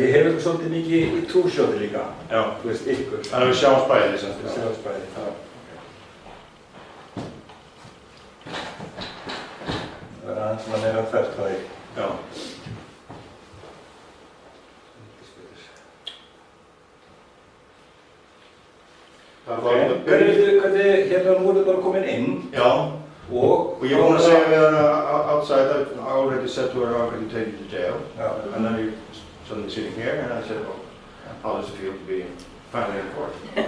Ég hefur svolítið mikið í túrsjóði líka. Já. Þú veist, ykkur. Þannig að við sjáum spæðið sem Við sjáum spæðið. Já. Það er aðeins svona meira þvert á því. Já. Hvernig, hérna nú er bara komin inn. Já. Og you want to say outside that I already said to her, I'm going to take you to jail. Yeah. And then you suddenly sitting here, and I said, well, how does it feel to be finally in court? In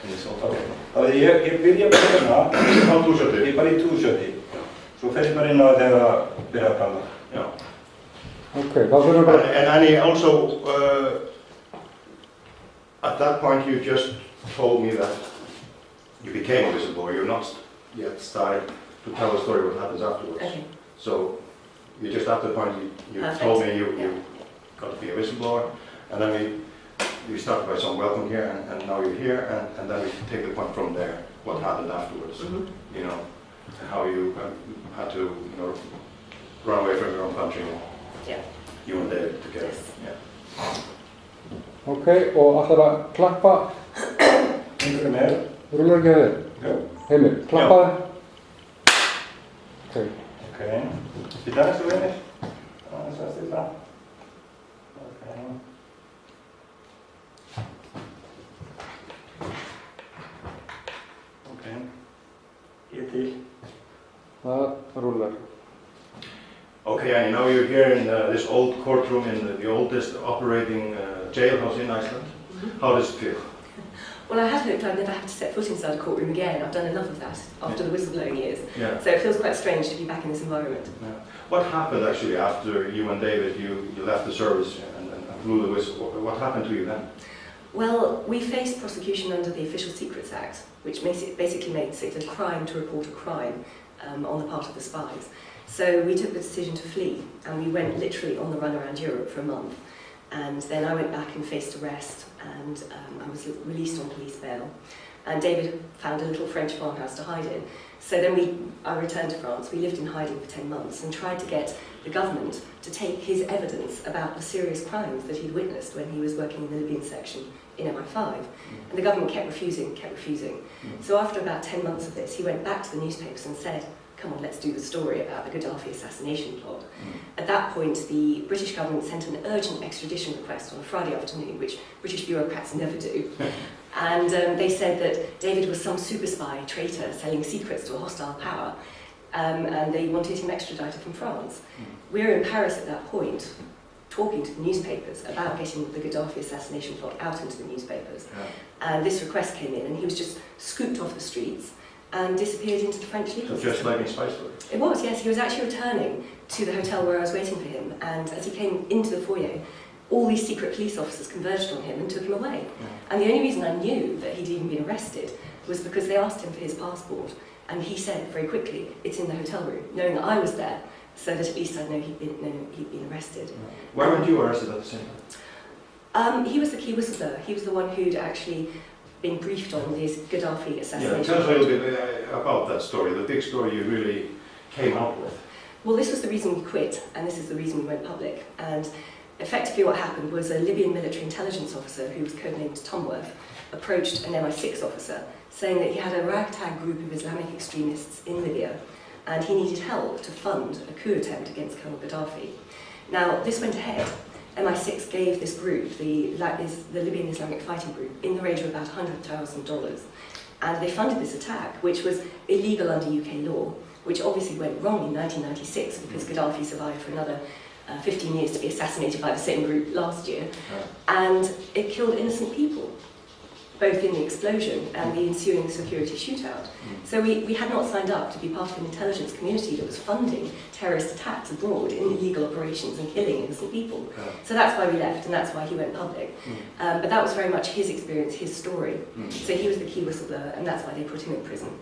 this whole okay. Þannig að ég byrja bara hérna. Á túrsjóti? Ég er bara í túrsjóti. Svo fer ég bara inn á þegar að byrja að tala. Já. Okay, þá þurfum við bara... And he also, at that point you just told me that you became a whistleblower. You're not yet started to tell the story what happens afterwards. Okay. So you just at the point you told me you got to be a whistleblower, and then we started by some welcome here, and now you're here, and then we take the point from there, what happened afterwards. Mm-hmm. You know, how you had to, run away from your own country. Yeah. You and David together. Yes. Yeah. Ok, og ætlar að klappa... Einhverju meira. Rúlar ekki að þér? Já. Heimir, klappaði? Ok. Ok. Býta aðeins og vinir. Aðeins að stilla. Ok. Ok. Ég til. Það rúlar. Okay, and now you're here in this old courtroom in the oldest operating jailhouse in Iceland. Mm-hmm. How does it feel? Well, I had hoped I'd never have to set foot inside a courtroom again. I've done enough of that after the whistleblowing years. Yeah. So it feels quite strange to be back in this environment. Yeah. What happened actually after you and David, you left the service and blew the whistle? What happened to you then? Well, we faced prosecution under the Official Secrets Act, which basically makes it a crime to report a crime on the part of the spies. So we took the decision to flee, and we went literally on the run around Europe for a month. And then I went back and faced arrest, and I was released on police bail. And David found a little French farmhouse to hide in. So then I returned to France. We lived in hiding for 10 months and tried to get the government to take his evidence about the serious crimes that he'd witnessed when he was working in the Libyan section in MI5. And the government kept refusing. So after about 10 months of this, he went back to the newspapers and said, come on, let's do the story about the Gaddafi assassination plot. At that point, the British government sent an urgent extradition request on a Friday afternoon, which British bureaucrats never do. And they said that David was some super spy, traitor, selling secrets to a hostile power, and they wanted him extradited from France. We were in Paris at that point, talking to the newspapers about getting the Gaddafi assassination plot out into the newspapers. And this request came in, and he was just scooped off the streets and disappeared into the French legal system. Just like in Spy Story? It was, yes. He was actually returning to the hotel where I was waiting for him, and as he came into the foyer, all these secret police officers converged on him and took him away. And the only reason I knew that he'd even been arrested was because they asked him for his passport, and he said very quickly, it's in the hotel room, knowing that I was there, so that at least I'd know he'd been arrested. Where were you arrested at the same time? He was the key whistleblower. He was the one who'd actually been briefed on this Gaddafi assassination. Yeah, tell us a little bit about that story, the big story you really came out with. Well, this was the reason we quit, and this is the reason we went public. And effectively what happened was a Libyan military intelligence officer, who was codenamed Tomworth, approached an MI6 officer saying that he had a ragtag group of Islamic extremists in Libya, and he needed help to fund a coup attempt against Colonel Gaddafi. Now, this went ahead. MI6 gave this group, the Libyan Islamic Fighting Group, in the range of about $100,000. And they funded this attack, which was illegal under UK law, which obviously went wrong in 1996 because Gaddafi survived for another 15 years to be assassinated by the same group last year. And it killed innocent people, both in the explosion and the ensuing security shootout. So we had not signed up to be part of an intelligence community that was funding terrorist attacks abroad in illegal operations and killing innocent people. So that's why we left, and that's why he went public. But that was very much his experience, his story. So he was the key whistleblower, and that's why they put him in prison.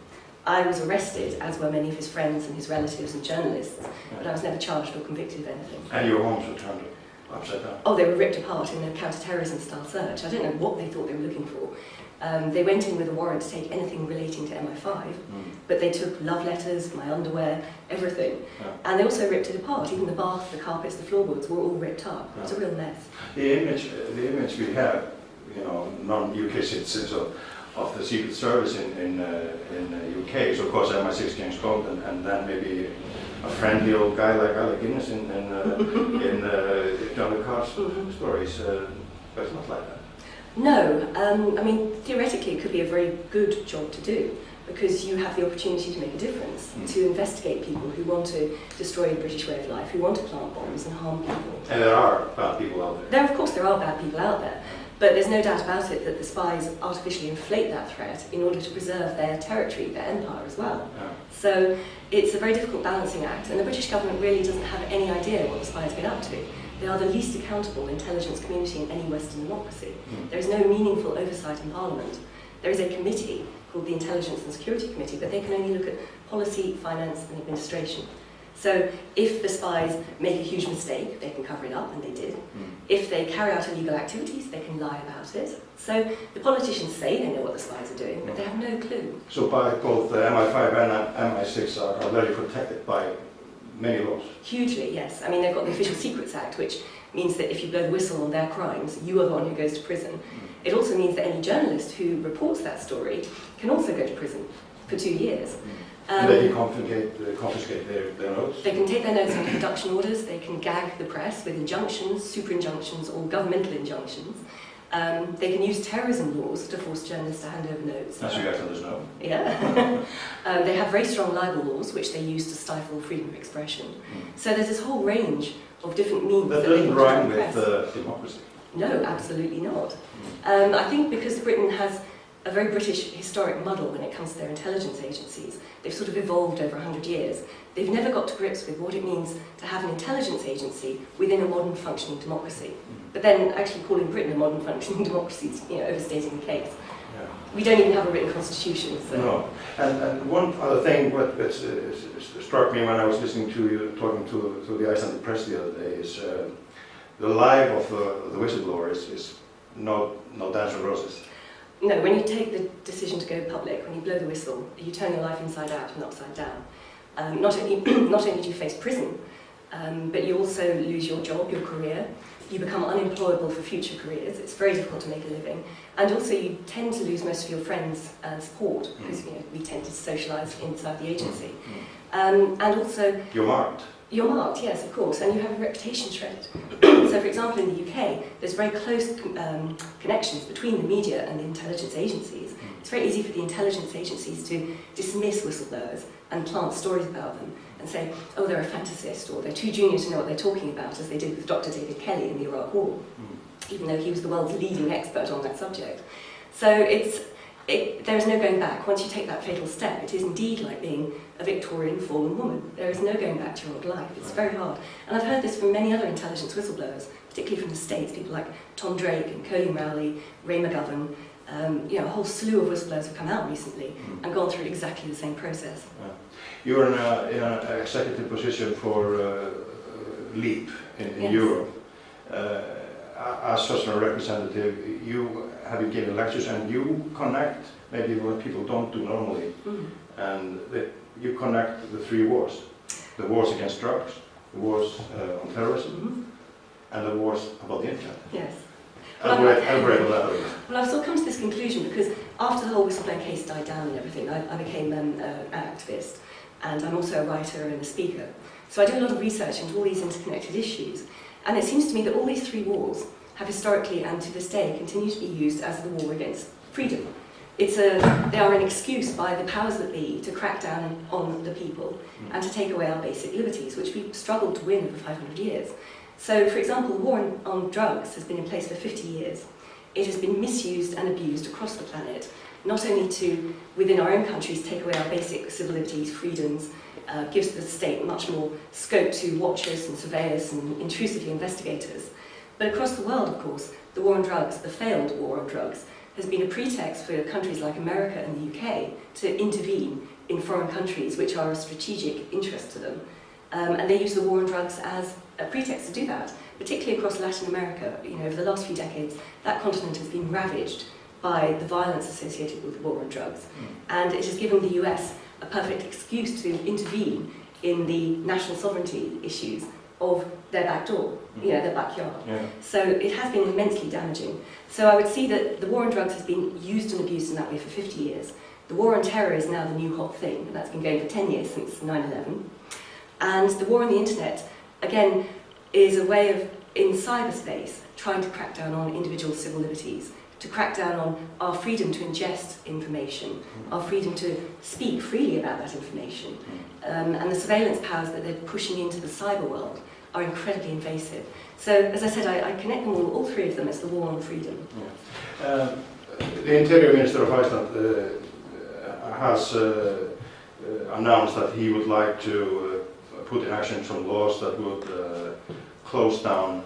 I was arrested, as were many of his friends and his relatives and journalists, but I was never charged or convicted of anything. And your home's returned? Upside down. Oh, they were ripped apart in a counter-terrorism style search. I don't know what they thought they were looking for. They went in with a warrant to take anything relating to MI5, but they took love letters, my underwear, everything. Yeah. And they also ripped it apart. Even the bath, the carpets, the floorboards were all ripped up. It was a real mess. The image we have, you know, non-UK citizens of the Secret Service in UK is of course MI6 James Bond, and then maybe a friendly old guy like Alec Guinness in John le Carre's stories, but it's not like that. No, I mean, theoretically it could be a very good job to do, because you have the opportunity to make a difference, to investigate people who want to destroy the British way of life, who want to plant bombs and harm people. And there are bad people out there. Of course there are bad people out there, but there's no doubt about it that the spies artificially inflate that threat in order to preserve their territory, their empire as well. Yeah. So it's a very difficult balancing act, and the British government really doesn't have any idea what the spies get up to. They are the least accountable intelligence community in any Western democracy. There is no meaningful oversight in Parliament. There is a committee called the Intelligence and Security Committee, but they can only look at policy, finance and administration. So if the spies make a huge mistake, they can cover it up, and they did. If they carry out illegal activities, they can lie about it. So the politicians say they know what the spies are doing, but they have no clue. So by both the MI5 and MI6 are very protected by many laws. Hugely, yes. I mean, they've got the Official Secrets Act, which means that if you blow the whistle on their crimes, you are the one who goes to prison. It also means that any journalist who reports that story can also go to prison for 2 years. And they can confiscate their notes? They can take their notes under production orders, they can gag the press with injunctions, super injunctions or governmental injunctions. They can use terrorism laws to force journalists to hand over notes. As you guys know. Yeah. They have very strong libel laws, which they use to stifle freedom of expression. So there's this whole range of different means. That doesn't rhyme with democracy. No, absolutely not. I think because Britain has a very British historic muddle when it comes to their intelligence agencies. They've sort of evolved over 100 years. They've never got to grips with what it means to have an intelligence agency within a modern functioning democracy. But then actually calling Britain a modern functioning democracy is, overstating the case. Yeah. We don't even have a written constitution. So. No. And one other thing that struck me when I was listening to you talking to the Icelandic press the other day is the life of the whistleblower is no dance with roses. No, when you take the decision to go public, when you blow the whistle, you turn your life inside out and upside down. Not only do you face prison, but you also lose your job, your career. You become unemployable for future careers. It's very difficult to make a living. And also you tend to lose most of your friends and support, because we tend to socialise inside the agency. And also... You're marked. You're marked, yes, of course, and you have a reputation shred. So, for example, in the UK, there's very close connections between the media and the intelligence agencies. It's very easy for the intelligence agencies to dismiss whistleblowers and plant stories about them and say, oh, they're a fantasist, or they're too junior to know what they're talking about, as they did with Dr. David Kelly in the Iraq War, even though he was the world's leading expert on that subject. So there is no going back. Once you take that fatal step, it is indeed like being a Victorian fallen woman. There is no going back to your old life. It's very hard. And I've heard this from many other intelligence whistleblowers, particularly from the States, people like Tom Drake and Colleen Rowley, Ray McGovern. A whole slew of whistleblowers have come out recently and gone through exactly the same process. Yeah. You're in an executive position for LEAP in Yes. Europe. As such a representative, you have been giving lectures and you connect maybe what people don't do normally, and you connect the three wars: the wars against drugs, the wars on terrorism, and the wars about the internet. Yes. Well, I've sort of come to this conclusion because after the whole whistleblower case died down and everything, I became an activist, and I'm also a writer and a speaker. So I do a lot of research into all these interconnected issues, and it seems to me that all these three wars have historically and to this day continue to be used as the war against freedom. They are an excuse by the powers that be to crack down on the people and to take away our basic liberties, which we've struggled to win over 500 years. So, for example, the war on drugs has been in place for 50 years. It has been misused and abused across the planet, not only to, within our own countries, take away our basic civil liberties, freedoms, gives the state much more scope to watch us and survey us and intrusively investigate us, but across the world, of course, the war on drugs, the failed war on drugs, has been a pretext for countries like America and the UK to intervene in foreign countries which are of strategic interest to them. And they use the war on drugs as a pretext to do that. particularly across Latin America, over the last few decades, that continent has been ravaged by the violence associated with the war on drugs. And it has given the US a perfect excuse to intervene in the national sovereignty issues of their back door, their backyard. Yeah. So it has been immensely damaging. So I would see that the war on drugs has been used and abused in that way for 50 years. The war on terror is now the new hot thing, and that's been going for 10 years, since 9/11. And the war on the internet, again, is a way of, in cyberspace, trying to crack down on individual civil liberties, to crack down on our freedom to ingest information, our freedom to speak freely about that information. And the surveillance powers that they're pushing into the cyber world are incredibly invasive. So, as I said, I connect them all three of them as the war on freedom. Yeah. The Interior Minister of Iceland has announced that he would like to put in action some laws that would close down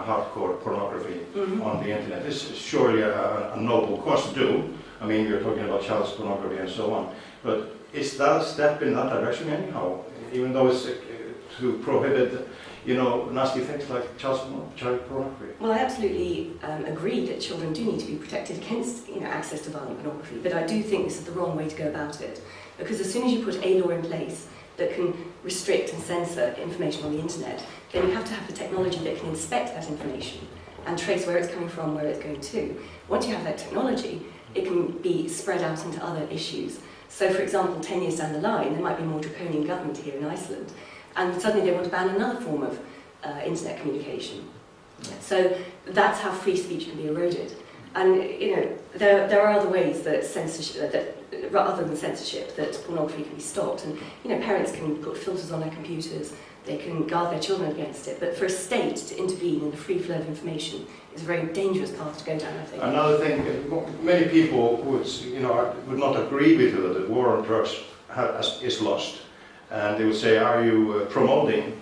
hardcore pornography on the internet. This is surely a noble cause to do. I mean, we're talking about child pornography and so on. But is that a step in that direction anyhow? Even though it's to prohibit, nasty things like child pornography? Well, I absolutely agree that children do need to be protected against access to violent pornography, but I do think this is the wrong way to go about it. Because as soon as you put a law in place that can restrict and censor information on the internet, then you have to have the technology that can inspect that information and trace where it's coming from, where it's going to. Once you have that technology, it can be spread out into other issues. So, for example, 10 years down the line, there might be more draconian government here in Iceland, and suddenly they want to ban another form of internet communication. So that's how free speech can be eroded. And there are other ways that censorship, other than censorship, that pornography can be stopped. And parents can put filters on their computers, they can guard their children against it. But for a state to intervene in the free flow of information is a very dangerous path to go down, I think. Another thing, many people would not agree with you that the war on drugs is lost, and they would say, "Are you promoting,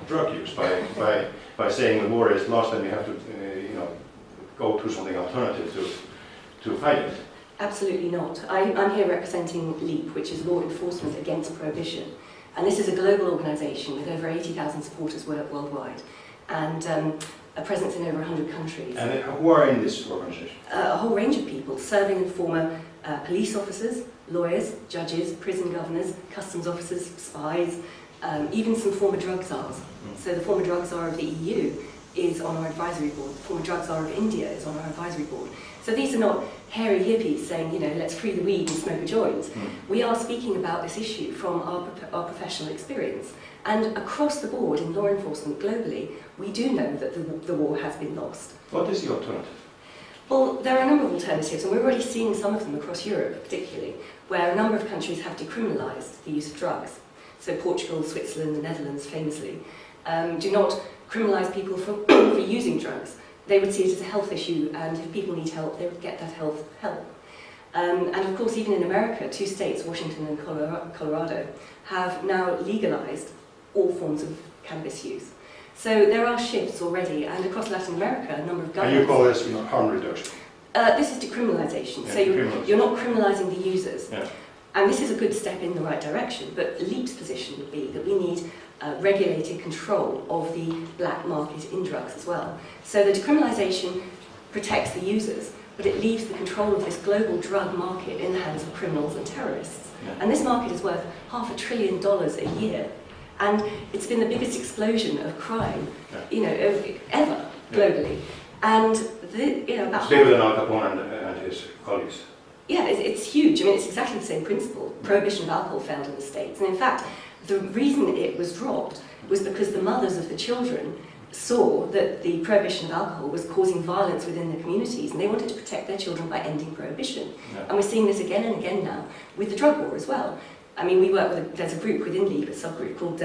drug use by saying the war is lost and we have to, go to something alternative to fight it?" Absolutely not. I'm here representing LEAP, which is Law Enforcement Against Prohibition. And this is a global organisation with over 80,000 supporters worldwide, and a presence in over 100 countries. And who are in this organisation? A whole range of people, serving and former police officers, lawyers, judges, prison governors, customs officers, spies, even some former drug czars. So the former drug czar of the EU is on our advisory board, the former drug czar of India is on our advisory board. So these are not hairy hippies saying, let's free the weed and smoke a joint. We are speaking about this issue from our professional experience. And across the board in law enforcement globally, we do know that the war has been lost. What is the alternative? Well, there are a number of alternatives, and we're already seeing some of them across Europe particularly, where a number of countries have decriminalised the use of drugs. So Portugal, Switzerland, the Netherlands famously do not criminalise people for using drugs. They would see it as a health issue, and if people need help, they would get that help. And of course, even in America, 2 states, Washington and Colorado, have now legalised all forms of cannabis use. So there are shifts already, and across Latin America, a number of governments... And you call this harm reduction? This is decriminalisation, so you're not criminalising the users. Yeah. And this is a good step in the right direction, but LEAP's position would be that we need regulated control of the black market in drugs as well. So the decriminalisation protects the users, but it leaves the control of this global drug market in the hands of criminals and terrorists. Yeah. And this market is worth $500 billion a year. And it's been the biggest explosion of crime, ever globally. And about bigger than Al Capone and his colleagues. Yeah, it's huge. I mean, it's exactly the same principle. Prohibition of alcohol failed in the States. And in fact, the reason it was dropped was because the mothers of the children saw that the prohibition of alcohol was causing violence within their communities, and they wanted to protect their children by ending prohibition. Yeah. And we're seeing this again and again now with the drug war as well. I mean, we work with, there's a group within LEAP, a subgroup called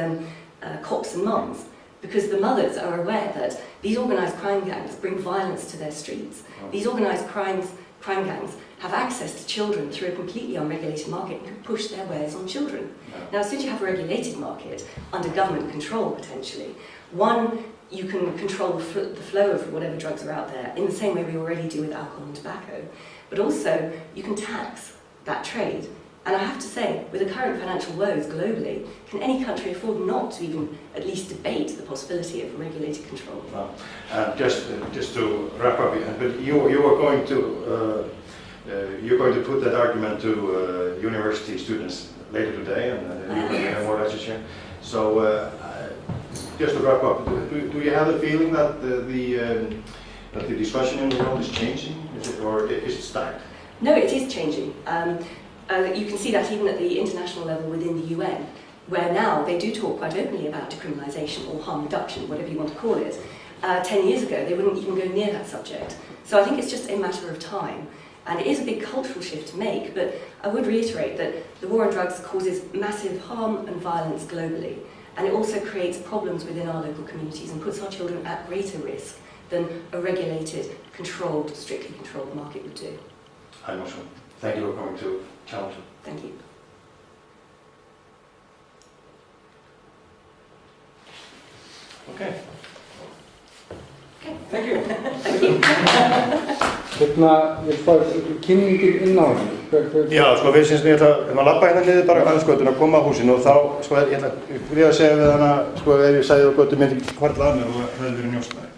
Cops and Moms, because the mothers are aware that these organised crime gangs bring violence to their streets. These organised crime gangs have access to children through a completely unregulated market and can push their wares on children. Yeah. Now, as soon as you have a regulated market, under government control potentially, one, you can control the flow of whatever drugs are out there in the same way we already do with alcohol and tobacco, but also you can tax that trade And I have to say, with the current financial woes globally, can any country afford not to even at least debate the possibility of regulated control? Well, just to wrap up, but you are going to you're going to put that argument to university students later today, and you have more lectures here. So just to wrap up, do you have the feeling that that the discussion in the world is changing, or is it stagnant? No, it is changing. You can see that even at the international level within the UN, where now they do talk quite openly about decriminalisation or harm reduction, whatever you want to call it. 10 years ago, they wouldn't even go near that subject. So I think it's just a matter of time. And it is a big cultural shift to make, but I would reiterate that the war on drugs causes massive harm and violence globally. And it also creates problems within our local communities and puts our children at greater risk than a regulated, controlled, strictly controlled market would do. Hi, Machon. Thank you for coming to challenge. Thank you. Okay. Okay. Thank you. Thank you. Ég spá kynningin inn á hann. Já, sko við syns ég ætla að labba hérna niður bara aðeins göttuna og koma á húsinu og þá, sko ég ætla að segja við hana, sko ef ég segði á göttu myndi hvarla að mér og það hefði verið njósnaði.